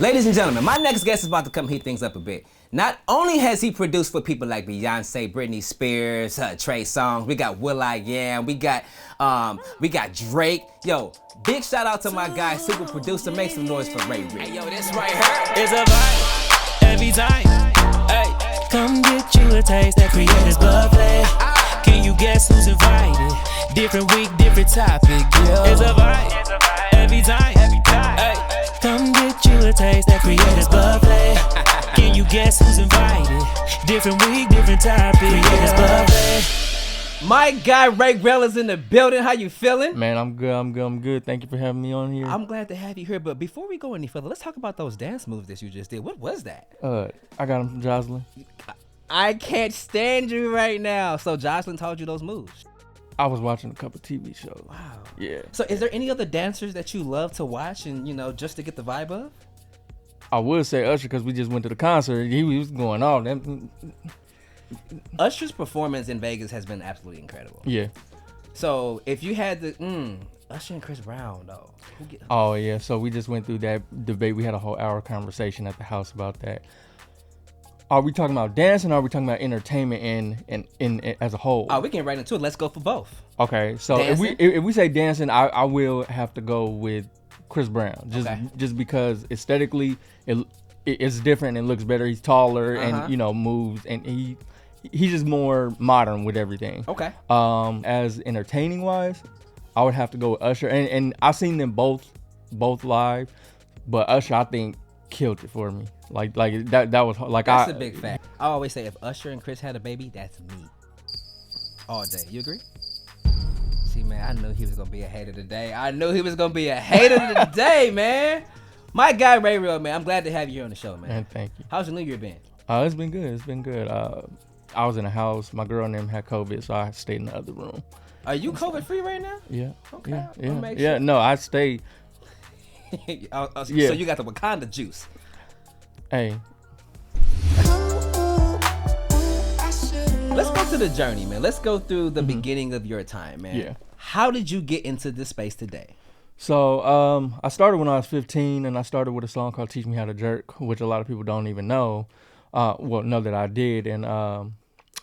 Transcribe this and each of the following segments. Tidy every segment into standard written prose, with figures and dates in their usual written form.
Ladies and gentlemen, my next guest is about to come heat things up a bit. Not only has he produced for people like Beyonce, Britney Spears, Trey Songz, we got will.i.am, we got Drake. Yo, big shout out to my guy, super producer. Make some noise for Rey Real. Hey, yo, this right here is a vibe every time. Hey, come get you a taste that creators buffet. Can you guess who's invited? Different week, different topic. It's a vibe every time. Hey, come get you a taste that creators buffet. Can you guess who's invited? Different week, different topic. Creators buffet. My guy Rey Real is in the building. How you feeling? Man, I'm good. Thank you for having me on here. I'm glad to have you here. But before we go any further, let's talk about those dance moves that you just did. What was that? I got them from Jocelyn. I can't stand you right now. So Jocelyn taught you those moves. I was watching a couple TV shows. Wow. Yeah. So is there any other dancers that you love to watch and, just to get the vibe of? I would say Usher because we just went to the concert. He was going off. Usher's performance in Vegas has been absolutely incredible. Yeah. So if you had the Usher and Chris Brown though. Oh yeah. So we just went through that debate. We had a whole hour conversation at the house about that. Are we talking about dancing or are we talking about entertainment in as a whole? Oh, we can get right into it. Let's go for both. Okay. So Dancing? if we say dancing, I will have to go with Chris Brown. Just because aesthetically it's different and looks better. He's taller and moves and he's just more modern with everything. Okay. As entertaining wise, I would have to go with Usher and I've seen them both live, but Usher I think killed it for me. Like that was like that's a big fact. I always say if Usher and Chris had a baby, that's me. All day. You agree? See, man, I knew he was gonna be a hater today. Man. My guy Rey Real, man. I'm glad to have you here on the show, man. Man, thank you. How's your New Year been? It's been good. I was in the house. My girl and them had COVID, so I stayed in the other room. Are you COVID free right now? Yeah. Okay. Yeah. No, I stayed. So you got the Wakanda juice. Hey. Let's go to the journey, man. Let's go through the beginning of your time, man. Yeah. How did you get into this space today? So I started when I was 15, and I started with a song called "Teach Me How to Jerk," which a lot of people don't even know. Know that I did, and I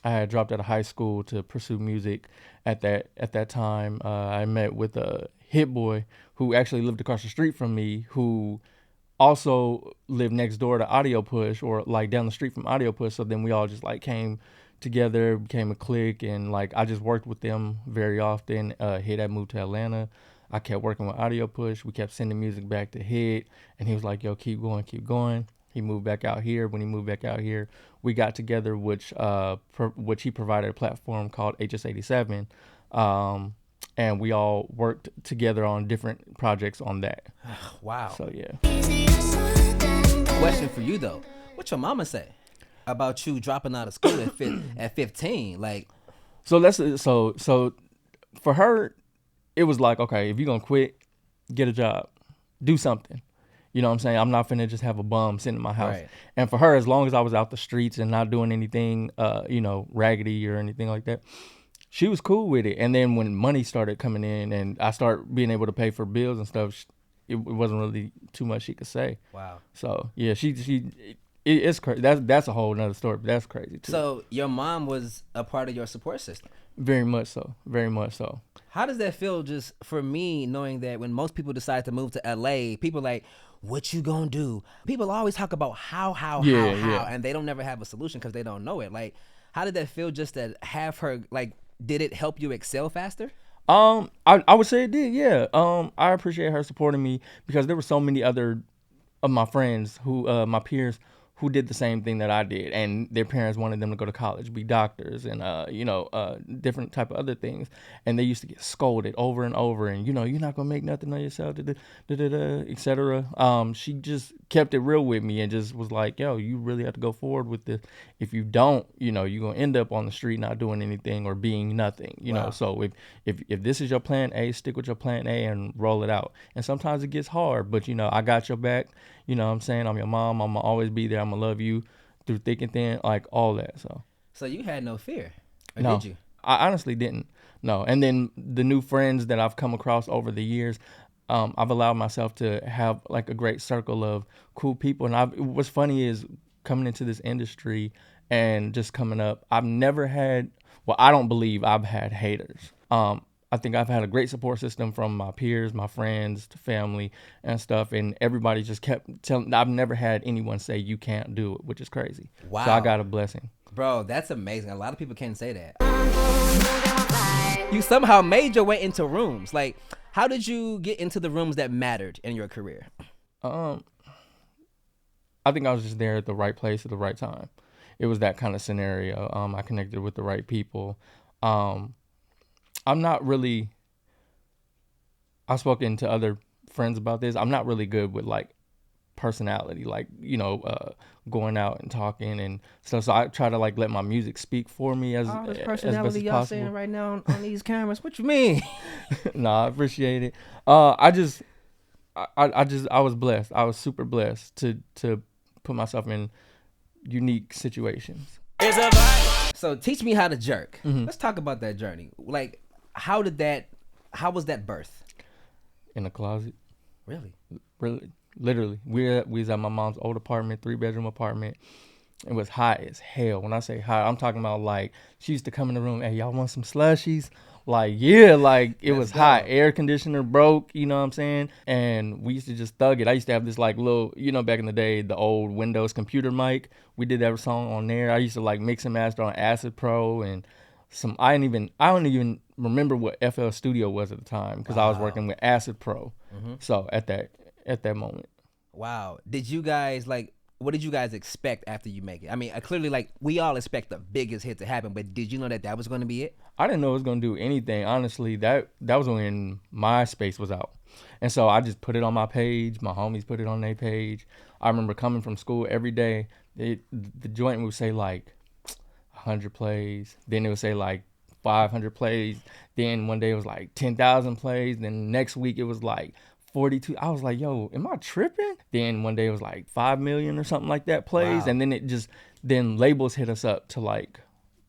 had dropped out of high school to pursue music. At that time, I met with a Hit Boy who actually lived across the street from me, who also lived next door to Audio Push, or like down the street from Audio Push. So then we all just like came together, became a clique, and like I just worked with them very often. Hit had moved to Atlanta. I kept working with Audio Push. We kept sending music back to Hit, and he was like, "Yo, keep going." He moved back out here. When he moved back out here, we got together, which he provided a platform called HS87, and we all worked together on different projects on that. Wow. So yeah. Question for you though: what your mama say about you dropping out of school at 15? Like, so for her, it was like, okay, if you're gonna quit, get a job, do something. You know what I'm saying? I'm not finna just have a bum sitting in my house. Right. And for her, as long as I was out the streets and not doing anything, raggedy or anything like that, she was cool with it. And then when money started coming in and I started being able to pay for bills and stuff, it wasn't really too much she could say. wow. So yeah, it's crazy. That's a whole nother story, but that's crazy too. So your mom was a part of your support system. Very much so. How does that feel just for me, knowing that when most people decide to move to LA, people like, what you gonna do? People always talk about how, and they don't never have a solution because they don't know it. Like, how did that feel just to have her, like, did it help you excel faster? I would say it did, yeah. I appreciate her supporting me because there were so many other of my friends who, my peers, who did the same thing that I did, and their parents wanted them to go to college, be doctors, and different type of other things, and they used to get scolded over and over, and you're not gonna make nothing of yourself, etc. She just kept it real with me and just was like, yo, you really have to go forward with this. If you don't, you're gonna end up on the street not doing anything or being nothing. Wow. So if this is your plan A, stick with your plan A and roll it out. And sometimes it gets hard, but I got your back. You know what I'm saying? I'm your mom. I'm going to always be there. I'm going to love you through thick and thin, like all that. So you had no fear? Or no, did you? I honestly didn't. No. And then the new friends that I've come across over the years, I've allowed myself to have like a great circle of cool people. And what's funny is coming into this industry and just coming up, I've never had, well, I don't believe I've had haters. I think I've had a great support system from my peers, my friends, family, and stuff. And everybody just kept telling, I've never had anyone say you can't do it, which is crazy. Wow. So I got a blessing. Bro, that's amazing. A lot of people can't say that. You somehow made your way into rooms. Like, how did you get into the rooms that mattered in your career? I think I was just there at the right place at the right time. It was that kind of scenario. I connected with the right people. I'm not really, I've spoken to other friends about this. I'm not really good with like personality, like, going out and talking and stuff. So I try to like let my music speak for me as All this as personality best as y'all possible. saying right now on these cameras. What you mean? No, I appreciate it. I was blessed. I was super blessed to put myself in unique situations. So teach me how to jerk. Mm-hmm. Let's talk about that journey. Like, how was that birth? In the closet. Really? Literally. We was at my mom's old apartment, 3-bedroom apartment. It was hot as hell. When I say hot, I'm talking about like she used to come in the room, hey, y'all want some slushies? Like, yeah, like it was hot. Air conditioner broke, you know what I'm saying? And we used to just thug it. I used to have this like little, back in the day, the old Windows computer mic. We did that song on there. I used to like mix and master on Acid Pro and I don't even remember what FL Studio was at the time because I was working with Acid Pro. Mm-hmm. So at that moment. Wow. What did you guys expect after you make it? I mean, clearly, like, we all expect the biggest hit to happen, but did you know that was going to be it? I didn't know it was going to do anything. Honestly, that was when MySpace was out. And so I just put it on my page. My homies put it on their page. I remember coming from school every day. The joint would say, like, 100 plays. Then it would say, like, 500 plays. Then one day it was, like, 10,000 plays. Then next week it was, like, 42. I was like, yo, am I tripping? Then one day it was like 5 million or something like that plays. Wow. And then then labels hit us up to like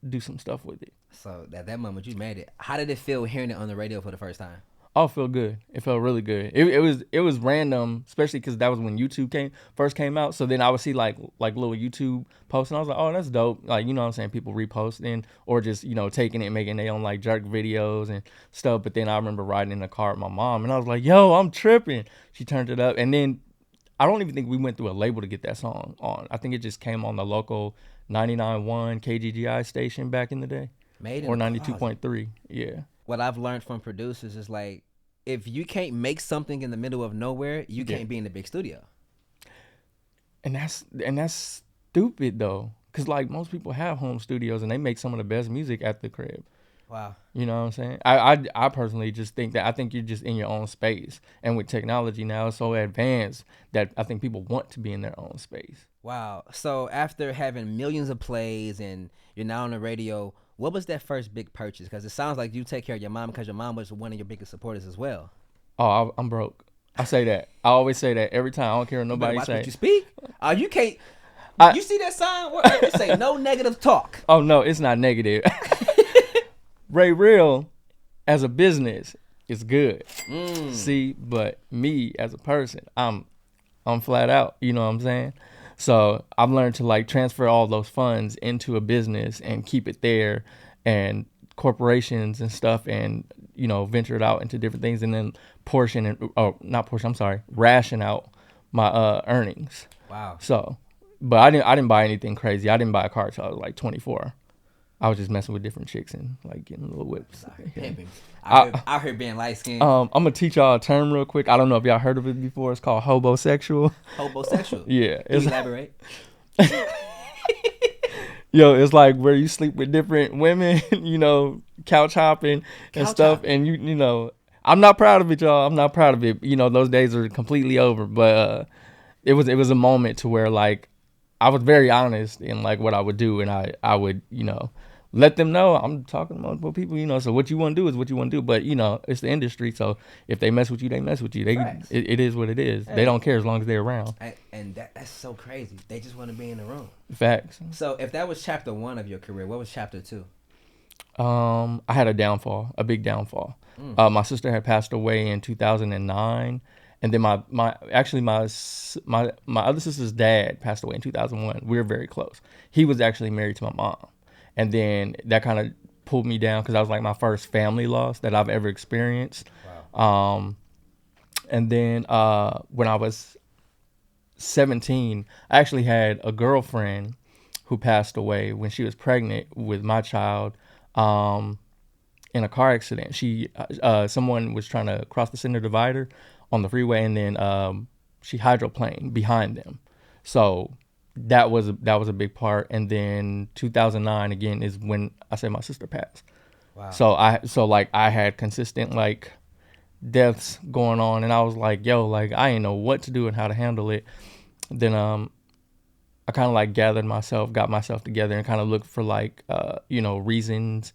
do some stuff with it. So at that moment you made it. How did it feel hearing it on the radio for the first time? Oh, it felt good. It felt really good. It was random, especially because that was when YouTube first came out. So then I would see like little YouTube posts, and I was like, oh, that's dope. Like, you know what I'm saying? People reposting or just, taking it and making their own like jerk videos and stuff. But then I remember riding in the car with my mom, and I was like, yo, I'm tripping. She turned it up. And then I don't even think we went through a label to get that song on. I think it just came on the local 99.1 KGGI station back in the day. Or 92.3. Yeah. What I've learned from producers is like, if you can't make something in the middle of nowhere, you can't be in the big studio. And that's stupid though, because like most people have home studios and they make some of the best music at the crib. Wow. You know what I'm saying? I personally just think that I think you're just in your own space, and with technology now it's so advanced that I think people want to be in their own space. Wow. So after having millions of plays and you're now on the radio, what was that first big purchase? Because it sounds like you take care of your mom because your mom was one of your biggest supporters as well. Oh, I'm broke. I say that. I always say that every time. I don't care what nobody say. What you speak? You can't. You see that sign where it say no negative talk? Oh no, it's not negative. Rey Real, as a business, is good. See, but me as a person, I'm flat out. You know what I'm saying? So I've learned to like transfer all those funds into a business and keep it there, and corporations and stuff, and venture it out into different things, and then ration out my earnings. Wow. So, but I didn't buy anything crazy. I didn't buy a car till I was like 24. I was just messing with different chicks and like getting little whips. I heard being light skinned. I'm gonna teach y'all a term real quick. I don't know if y'all heard of it before. It's called hobosexual. Hobosexual. Yeah. Can you elaborate? Yo, it's like where you sleep with different women, couch hopping and stuff. And I'm not proud of it, y'all. I'm not proud of it. Those days are completely over. But it was a moment to where like I was very honest in like what I would do, and I would let them know I'm talking to multiple people. So what you want to do is what you want to do. But it's the industry, so if they mess with you, they mess with you. It is what it is. They don't care as long as they're around. And that's so crazy. They just want to be in the room. Facts. So if that was chapter 1 of your career, what was chapter 2? I had a big downfall. My sister had passed away in 2009, and then my other sister's dad passed away in 2001. We were very close. He was actually married to my mom, and then that kind of pulled me down because that was like my first family loss that I've ever experienced. Wow. And then when I was 17, I actually had a girlfriend who passed away when she was pregnant with my child. In a car accident. Someone was trying to cross the center divider on the freeway, and then she hydroplaned behind them. So that was a big part. And then 2009 again is when I say my sister passed. Wow. So I had consistent like deaths going on, and I was like, yo, like I didn't know what to do and how to handle it. Then I kind of like got myself together, and kind of looked for like reasons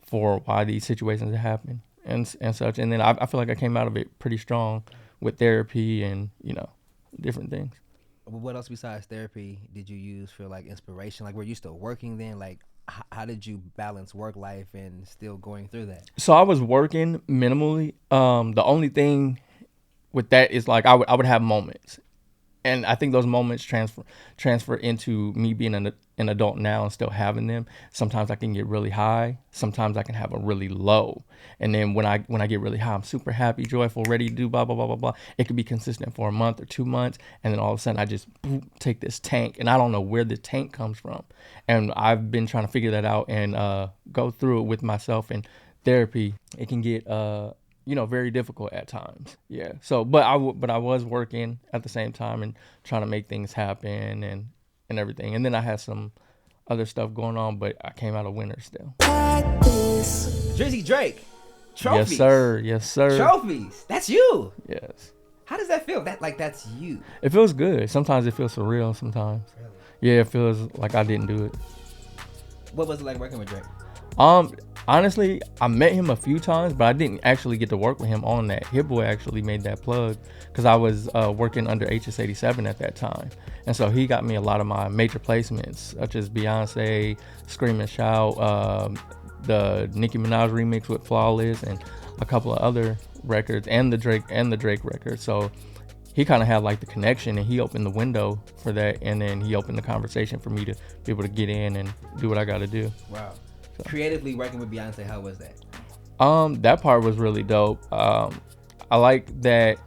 for why these situations happen and such. And then I feel like I came out of it pretty strong with therapy and different things. What else besides therapy did you use for like inspiration? Like, were you still working then? Like, how did you balance work life and still going through that? So I was working minimally. The only thing with that is like I would have moments, and I think those moments transfer into me being an adult now and still having them. Sometimes I can get really high. Sometimes I can have a really low. And then when I get really high, I'm super happy, joyful, ready to do blah, blah, blah, blah, blah. It could be consistent for a month or 2 months. And then all of a sudden I just take this tank, and I don't know where the tank comes from. And I've been trying to figure that out and go through it with myself in therapy. It can get very difficult at times. Yeah. So, but I was working at the same time and trying to make things happen and everything. And then I had some other stuff going on, but I came out a winner still. Drizzy Drake, trophies. Yes, sir. Trophies. That's you. Yes. How does that feel? That's you. It feels good. Sometimes it feels surreal. Sometimes. Really? Yeah, it feels like I didn't do it. What was it like working with Drake? Honestly, I met him a few times, but I didn't actually get to work with him on that. Hit Boy actually made that plug because I was working under HS87 at that time. And so he got me a lot of my major placements, such as Beyonce, Scream and Shout, the Nicki Minaj remix with Flawless, and a couple of other records, and the Drake record. So he kind of had like the connection, and he opened the window for that, and then he opened the conversation for me to be able to get in and do what I got to do. Wow. So. Creatively working with Beyonce, how was that? That part was really dope. I like that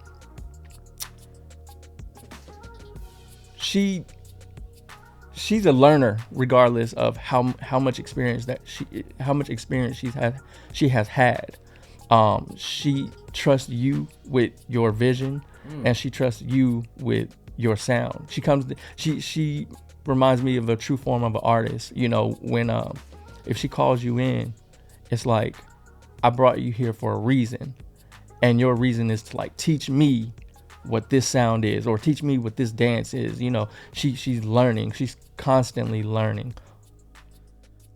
she's a learner regardless of how much experience she has had. She trusts you with your vision, and she trusts you with your sound. She reminds me of a true form of an artist. When if she calls you in, it's like, I brought you here for a reason, and your reason is to like teach me what this sound is, or teach me what this dance is. She's learning. She's constantly learning.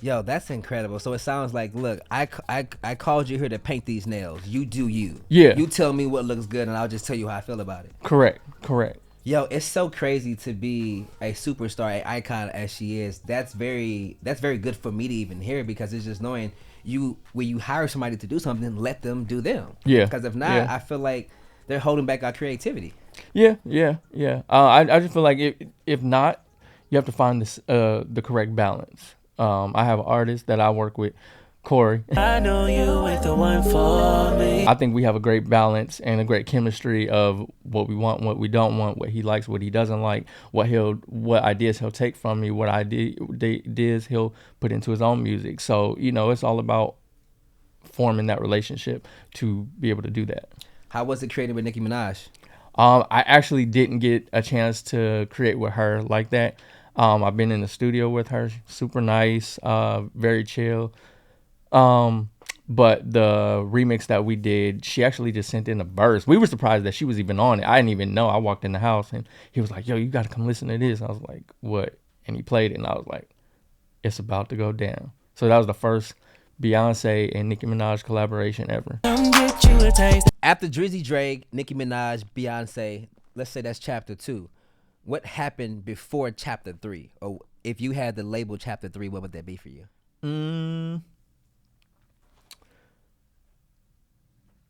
Yo, that's incredible. So it sounds like, look, I called you here to paint these nails. You do you. Yeah. You tell me what looks good, and I'll just tell you how I feel about it. Correct. Yo, it's so crazy to be a superstar, an icon as she is. That's very good for me to even hear, because it's just knowing when you hire somebody to do something, let them do them. Yeah. Because if not, I feel like they're holding back our creativity. Yeah. I just feel like if not, you have to find the correct balance. I have an artist that I work with, Corey. I know you ain't the one for me. I think we have a great balance and a great chemistry of what we want, what we don't want, what he likes, what he doesn't like, what ideas he'll take from me, what ideas he'll put into his own music. So, it's all about forming that relationship to be able to do that. How was it creating with Nicki Minaj? I actually didn't get a chance to create with her like that. I've been in the studio with her, super nice, very chill. But the remix that we did, she actually just sent in a verse. We were surprised that she was even on it. I didn't even know. I walked in the house and he was like, yo, you got to come listen to this. I was like, what? And he played it, and I was like, it's about to go down. So that was the first Beyonce and Nicki Minaj collaboration ever. After Drizzy Drake, Nicki Minaj, Beyonce, let's say that's chapter 2. What happened before chapter 3? Or if you had the label chapter 3, what would that be for you?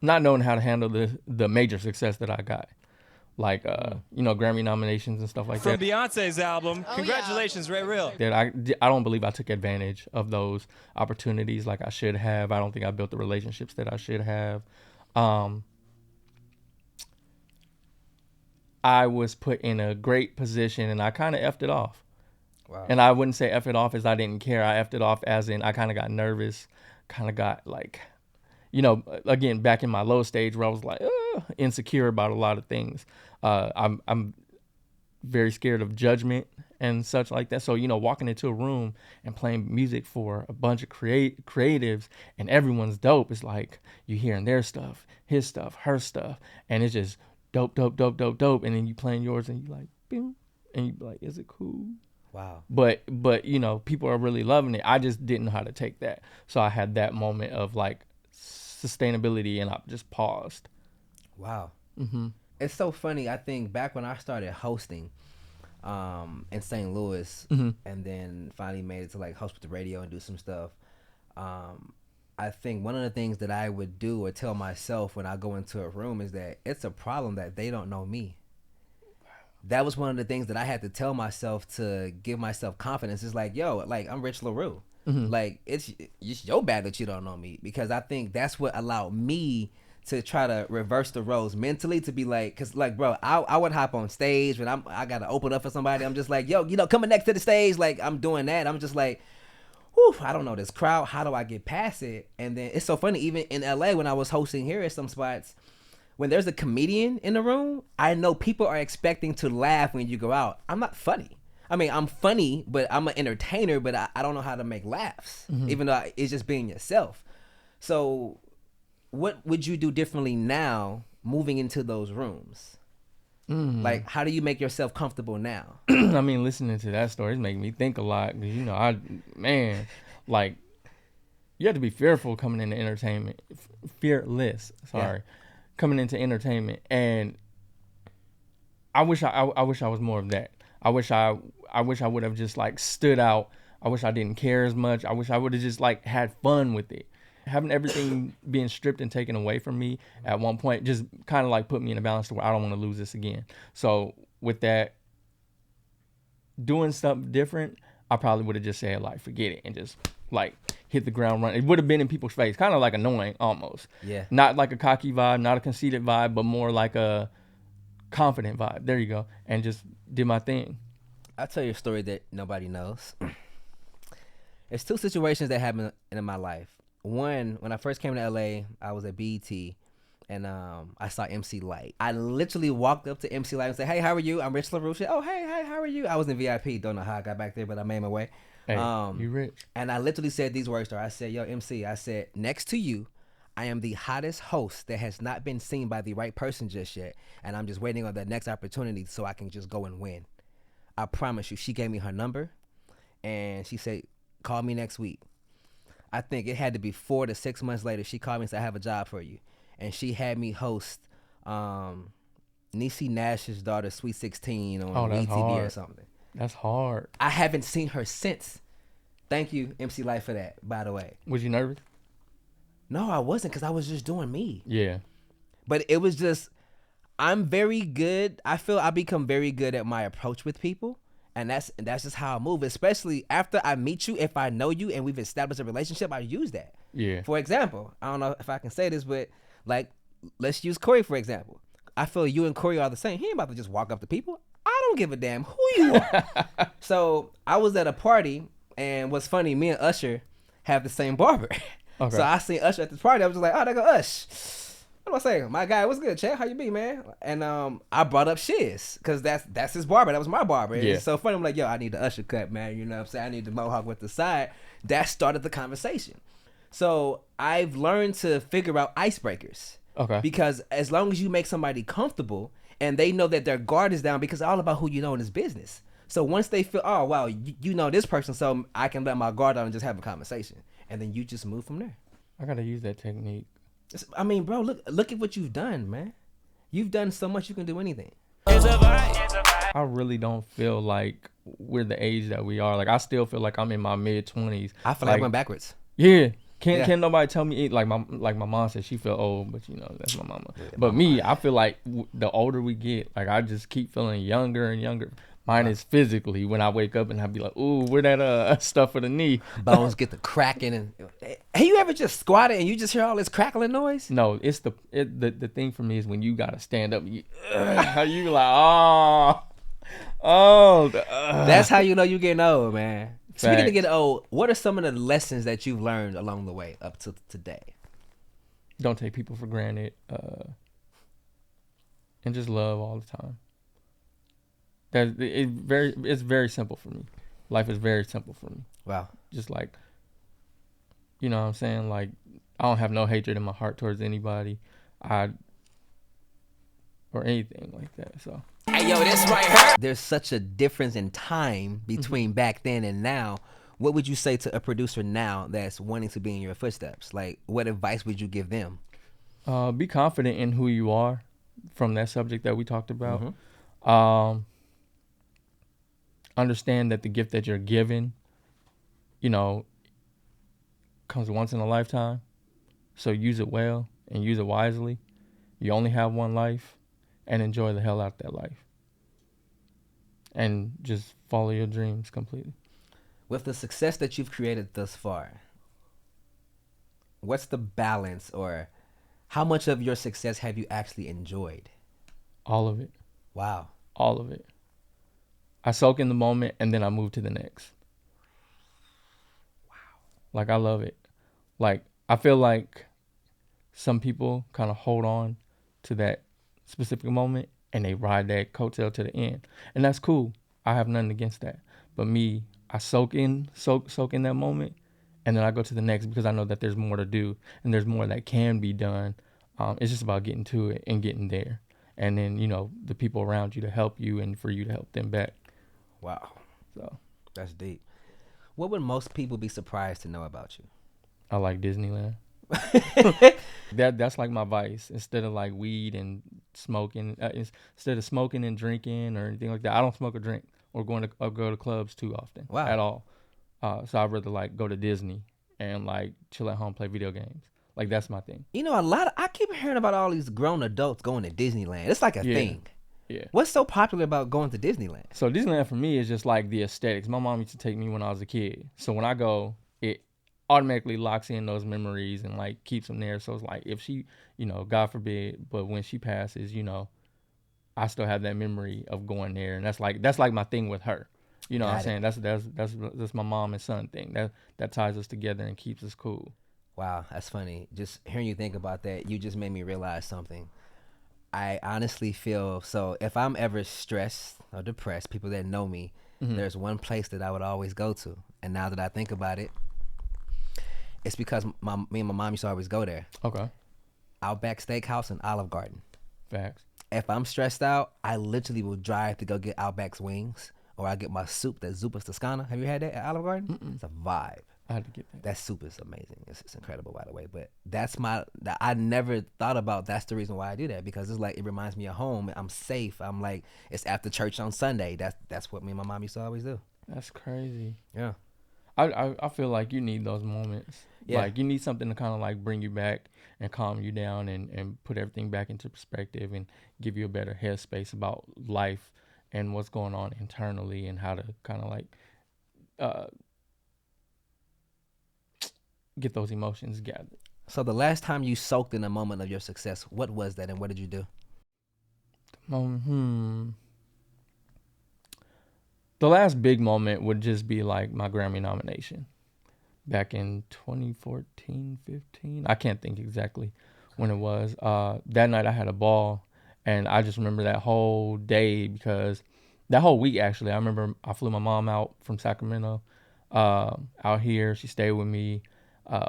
not knowing how to handle the major success that I got. Like, Grammy nominations and stuff like From that. From Beyonce's album. Congratulations, Rey Real. That I don't believe I took advantage of those opportunities like I should have. I don't think I built the relationships that I should have. I was put in a great position and I kind of effed it off. Wow. And I wouldn't say F it off as I didn't care. I effed it off as in I kind of got nervous, kind of got like, again, back in my low stage where I was like insecure about a lot of things. I'm very scared of judgment and such like that. So, walking into a room and playing music for a bunch of creatives and everyone's dope, it's like you hearing their stuff, his stuff, her stuff, and it's just dope, dope, dope, dope, dope. And then you playing yours and you like, boom, and you be like, is it cool? Wow. But people are really loving it. I just didn't know how to take that. So I had that moment of like sustainability and I just paused. Wow. Mm-hmm. It's so funny. I think back when I started hosting in St. Louis, mm-hmm. and then finally made it to like host with the radio and do some stuff. I think one of the things that I would do or tell myself when I go into a room is that it's a problem that they don't know me. That was one of the things that I had to tell myself to give myself confidence. It's like, yo, like I'm Rich Laru. Mm-hmm. Like it's your bad that you don't know me, because I think that's what allowed me to try to reverse the roles mentally, to be like, cause like, bro, I would hop on stage when I got to open up for somebody. I'm just like, yo, coming next to the stage, like I'm doing that. I'm just like, whew, I don't know this crowd. How do I get past it? And then it's so funny, even in LA when I was hosting here at some spots, when there's a comedian in the room, I know people are expecting to laugh when you go out. I'm not funny. I mean, I'm funny, but I'm an entertainer, but I don't know how to make laughs, mm-hmm. even though it's just being yourself. So what would you do differently now moving into those rooms? Mm-hmm. Like, how do you make yourself comfortable now? I mean, listening to that story is making me think a lot. Because, like, you have to be fearful coming into entertainment. Fearless, sorry. Yeah. Coming into entertainment. And I wish I was more of that. I wish I would have just like stood out. I wish I didn't care as much. I wish I would have just like had fun with it. Having everything being stripped and taken away from me at one point just kind of like put me in a balance to where I don't want to lose this again. So with that, doing something different, I probably would have just said like, forget it, and just like hit the ground running. It would have been in people's face, kind of like annoying almost. Yeah. Not like a cocky vibe, not a conceited vibe, but more like a confident vibe. There you go. And just did my thing. I'll tell you a story that nobody knows. There's two situations that happened in my life. One, when I first came to LA, I was at BET, and I saw MC Light. I literally walked up to MC Light and said, "Hey, how are you? I'm Rich Laru." She said, "Oh, hey, how are you?" I was in VIP. Don't know how I got back there, but I made my way. Hey, you rich. And I literally said these words to her. I said, "Yo, MC," I said, "next to you, I am the hottest host that has not been seen by the right person just yet, and I'm just waiting on the next opportunity so I can just go and win. I promise you." She gave me her number, and she said, "Call me next week." I think it had to be 4 to 6 months later. She called me and said, "I have a job for you," and she had me host Niecy Nash's daughter, Sweet 16, on WeTV or something. That's hard. I haven't seen her since. Thank you, MC Light, for that. By the way, was you nervous? No, I wasn't, because I was just doing me. Yeah, but it was just, I'm very good. I feel I become very good at my approach with people. And that's just how I move, especially after I meet you. If I know you and we've established a relationship, I use that. Yeah. For example, I don't know if I can say this, but like, let's use Corey, for example. I feel you and Corey are the same. He ain't about to just walk up to people. I don't give a damn who you are. So I was at a party, and what's funny, me and Usher have the same barber. Okay. So I seen Usher at this party. I was just like, oh, there go Ush. What am I saying? My guy, what's good, Chad? How you be, man? And I brought up Shiz, because that's his barber. That was my barber. Yeah. It's so funny. I'm like, yo, I need the Usher cut, man. You know what I'm saying? I need the mohawk with the side. That started the conversation. So I've learned to figure out icebreakers. Okay. Because as long as you make somebody comfortable and they know that their guard is down, because it's all about who you know in this business. So once they feel, oh, wow, you know this person, so I can let my guard down and just have a conversation. And then you just move from there. I got to use that technique. I mean, bro, look at what you've done, man. You've done so much, you can do anything. I really don't feel like we're the age that we are. Like, I still feel like I'm in my mid-20s. I feel like I went backwards. Yeah. Can't nobody tell me like my mom said she feel old, but you know that's my mama. Yeah, but me, I feel like the older we get, like I just keep feeling younger and younger. Mine is physically when I wake up and I be like, ooh, where that stuff for the knee? Bones get the cracking and. Have you ever just squatted and you just hear all this crackling noise? No, it's the thing for me is when you gotta stand up. You like That's how you know you getting old, man. Speaking Facts. of getting old, what are some of the lessons that you've learned along the way up to today? Don't take people for granted, and just love all the time. It's very simple for me. Life is very simple for me. Wow. Just like, you know what I'm saying? Like, I don't have no hatred in my heart towards anybody, or anything like that. So. Hey, yo, this right here. There's such a difference in time between back then and now. What would you say to a producer now that's wanting to be in your footsteps? Like, what advice would you give them? Be confident in who you are from that subject that we talked about. Understand that the gift that you're given, you know, comes once in a lifetime. So use it well and use it wisely. You only have one life, and enjoy the hell out of that life. And just follow your dreams completely. With the success that you've created thus far, what's the balance, or how much of your success have you actually enjoyed? All of it. Wow. All of it. I soak in the moment and then I move to the next. Wow. Like, I love it. Like, I feel like some people kind of hold on to that specific moment and they ride that coattail to the end. And that's cool. I have nothing against that. But me, I soak in that moment, and then I go to the next because I know that there's more to do and there's more that can be done. It's just about getting to it and getting there. And then, you know, the people around you to help you and for you to help them back. Wow. So that's deep. What would most people be surprised to know about you? I like Disneyland. That's like my vice. Instead of like weed and smoking, instead of smoking and drinking or anything like that, I don't smoke or drink or go to clubs too often. Wow. At all. So I'd rather like go to Disney and like chill at home, play video games. Like, that's my thing. You know, I keep hearing about all these grown adults going to Disneyland. It's like a thing. Yeah. What's so popular about going to Disneyland? So Disneyland for me is just like the aesthetics. My mom used to take me when I was a kid. So when I go, it automatically locks in those memories and like keeps them there. So it's like if she, you know, God forbid, but when she passes, you know, I still have that memory of going there, and that's like my thing with her. You know what I'm saying? That's my mom and son thing. That ties us together and keeps us cool. Wow, that's funny. Just hearing you think about that, you just made me realize something. I honestly feel, so if I'm ever stressed or depressed, people that know me, there's one place that I would always go to. And now that I think about it, it's because me and my mom used to always go there. Okay. Outback Steakhouse and Olive Garden. Facts. If I'm stressed out, I literally will drive to go get Outback's wings, or I get my soup, that Zupas Toscana. Have you had that at Olive Garden? It's a vibe. I had to get that. That soup is amazing. It's incredible, by the way. But I never thought about that's the reason why I do that, because it's like it reminds me of home. I'm safe. I'm like, it's after church on Sunday. That's what me and my mom used to always do. That's crazy. Yeah. I feel like you need those moments. Yeah. Like, you need something to kind of like bring you back and calm you down and put everything back into perspective and give you a better headspace about life and what's going on internally and how to kind of like get those emotions gathered. So the last time you soaked in a moment of your success, what was that and what did you do? The last big moment would just be like my Grammy nomination back in 2014, 15. I can't think exactly when it was. That night I had a ball, and I just remember that whole day, because that whole week, actually, I remember I flew my mom out from Sacramento out here. She stayed with me.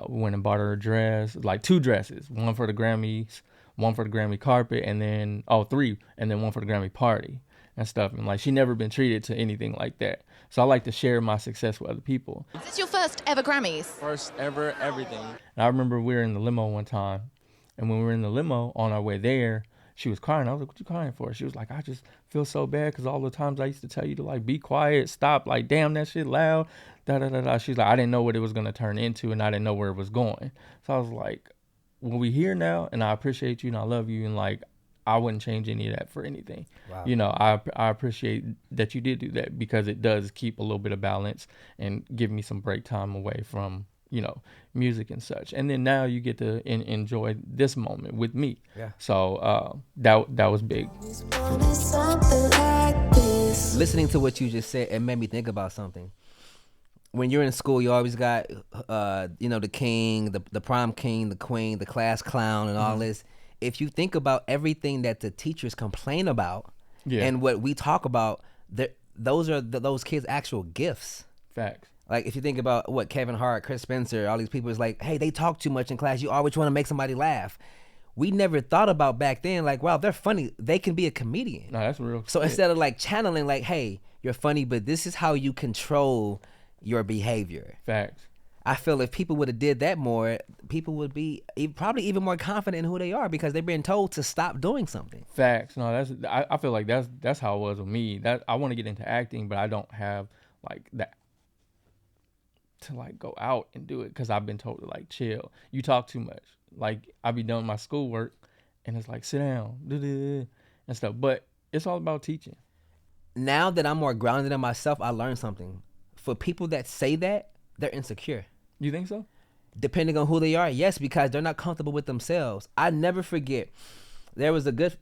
We went and bought her a dress, like 2 dresses, one for the Grammys, one for the Grammy carpet, and then 3, and then one for the Grammy party and stuff. And like, she never been treated to anything like that. So I like to share my success with other people. Is this your first ever Grammys? First ever everything. And I remember we were in the limo one time, and when we were in the limo on our way there, she was crying. I was like, what you crying for? She was like, I just feel so bad because all the times I used to tell you to like be quiet, stop, like damn that shit loud, da da da da. She's like, I didn't know what it was gonna turn into, and I didn't know where it was going. So I was like, well, we here now, and I appreciate you and I love you, and like I wouldn't change any of that for anything. Wow. You know, I appreciate that you did do that because it does keep a little bit of balance and give me some break time away from, you know, music and such. And then now you get to enjoy this moment with me. Yeah. So that was big. Listening to what you just said, it made me think about something. When you're in school, you always got, you know, the king, the prom king, the queen, the class clown, and all this. If you think about everything that the teachers complain about and what we talk about, those are those kids' actual gifts. Facts. Like if you think about what Kevin Hart, Chris Spencer, all these people is like, hey, they talk too much in class. You always want to make somebody laugh. We never thought about back then, like, wow, they're funny. They can be a comedian. No, that's real. So instead of like channeling like, hey, you're funny, but this is how you control your behavior. Facts. I feel if people would have did that more, people would be probably even more confident in who they are because they've been told to stop doing something. Facts. No, I feel like that's how it was with me. That I want to get into acting, but I don't have like that to like go out and do it because I've been told to like chill. You talk too much. Like I be done my schoolwork, and it's like sit down, and stuff. But it's all about teaching. Now that I'm more grounded in myself, I learned something. For people that say that, they're insecure. You think so? Depending on who they are, yes, because they're not comfortable with themselves. I never forget. There's a good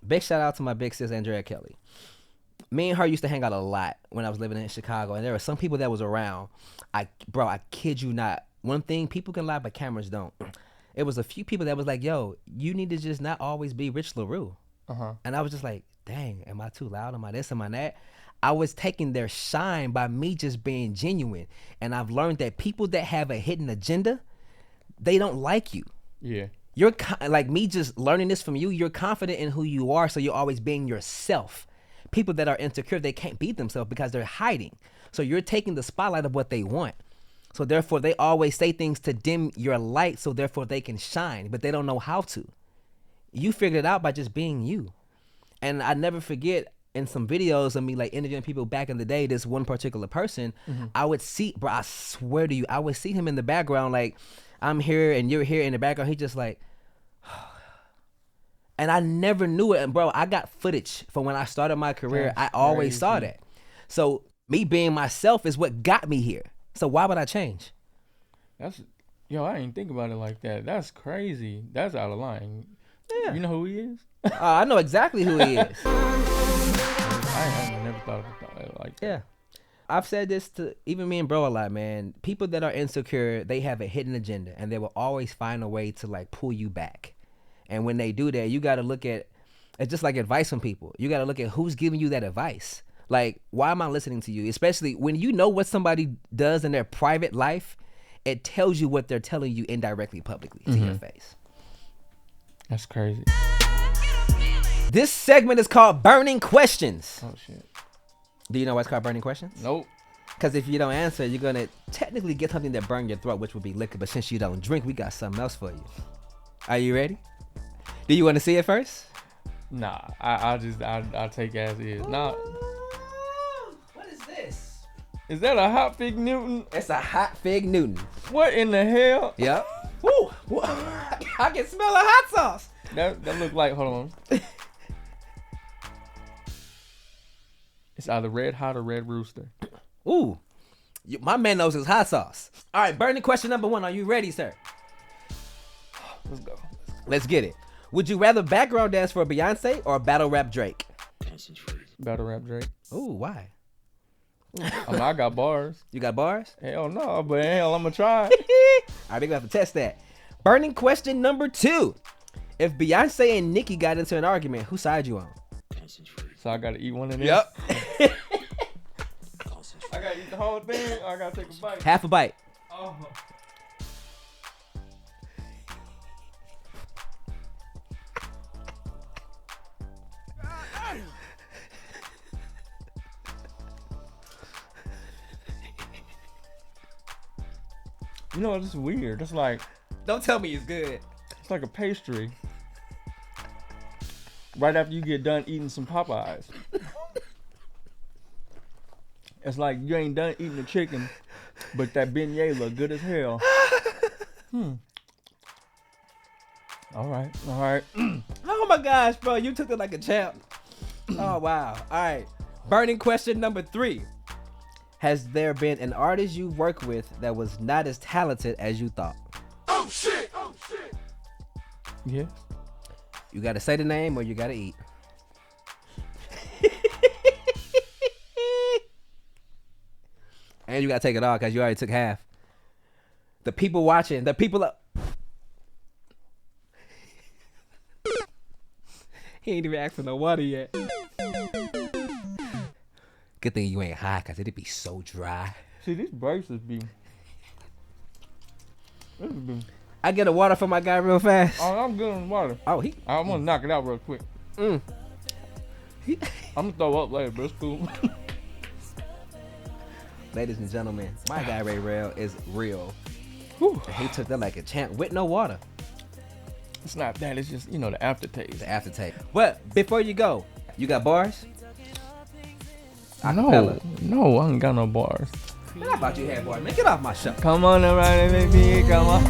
big shout out to my big sis Andrea Kelly. Me and her used to hang out a lot when I was living in Chicago, and there were some people that was around. I kid you not. One thing, people can lie, but cameras don't. It was a few people that was like, yo, you need to just not always be Rich Laru. And I was just like, dang, am I too loud? Am I this? Am I that? I was taking their shine by me just being genuine. And I've learned that people that have a hidden agenda, they don't like you. Yeah. You're like me just learning this from you. You're confident in who you are, so you're always being yourself. People that are insecure, they can't be themselves because they're hiding. So you're taking the spotlight of what they want. So therefore, they always say things to dim your light so therefore they can shine, but they don't know how to. You figured it out by just being you. And I never forget, in some videos of me like interviewing people back in the day, this one particular person, I would see, bro, I swear to you, I would see him in the background, like I'm here and you're here in the background. He just like, and I never knew it. And bro, I got footage from when I started my career. That's I always crazy. saw that. So me being myself is what got me here. So why would I change? I ain't think about it like that. That's crazy. That's out of line. Yeah. You know who he is? I know exactly who he is. I never thought of it like that. Yeah. I've said this to even me and bro a lot, man. People that are insecure, they have a hidden agenda and they will always find a way to like pull you back. And when they do that, you got to look at, it's just like advice from people. You got to look at who's giving you that advice. Like, why am I listening to you? Especially when you know what somebody does in their private life, it tells you what they're telling you indirectly, publicly to your face. That's crazy. This segment is called Burning Questions. Oh, shit. Do you know why it's called Burning Questions? Nope. Because if you don't answer, you're going to technically get something that burn your throat, which would be liquor. But since you don't drink, we got something else for you. Are you ready? Do you want to see it first? Nah, I take as is. Nah. What is this? Is that a hot fig Newton? It's a hot fig Newton. What in the hell? Yep. Woo! I can smell the hot sauce. That look like, hold on. It's either Red Hot or Red Rooster. Ooh. My man knows his hot sauce. All right, burning question number 1. Are you ready, sir? Let's go. Let's get it. Would you rather background dance for Beyonce or battle rap Drake? Battle rap Drake. Ooh, why? I got bars. You got bars? Hell no, but hell, I'm gonna try. All right, we're gonna have to test that. Burning question number 2. If Beyonce and Nicki got into an argument, whose side you on? So I gotta eat one of these? Yep. I gotta eat the whole thing or I gotta take a bite? Half a bite. Oh. You know, this is weird. It's like, Don't tell me it's good. it's like a pastry. right after you get done eating some Popeyes. It's like you ain't done eating the chicken, but that beignet look good as hell. All right. Oh my gosh, bro, you took it like a champ. Oh wow. All right. Burning question number 3. Has there been an artist you work with that was not as talented as you thought? Oh shit! Yes. You gotta say the name or you gotta eat. And you gotta take it all because you already took half. The people watching, the people up. He ain't even asked for no water yet. Good thing you ain't high because it'd be so dry. See, these braces be. I get a water for my guy real fast. Oh, I'm good on water. Oh, I want to knock it out real quick. I'm gonna throw up later, but it's cool. Ladies and gentlemen, my guy Rey Real is real. Whew. He took that like a champ with no water. It's not that. It's just, the aftertaste. The aftertaste. But before you go, you got bars? No, I ain't got no bars. Man, I thought you had bars. Man, get off my show. Come on, everybody, baby, come on.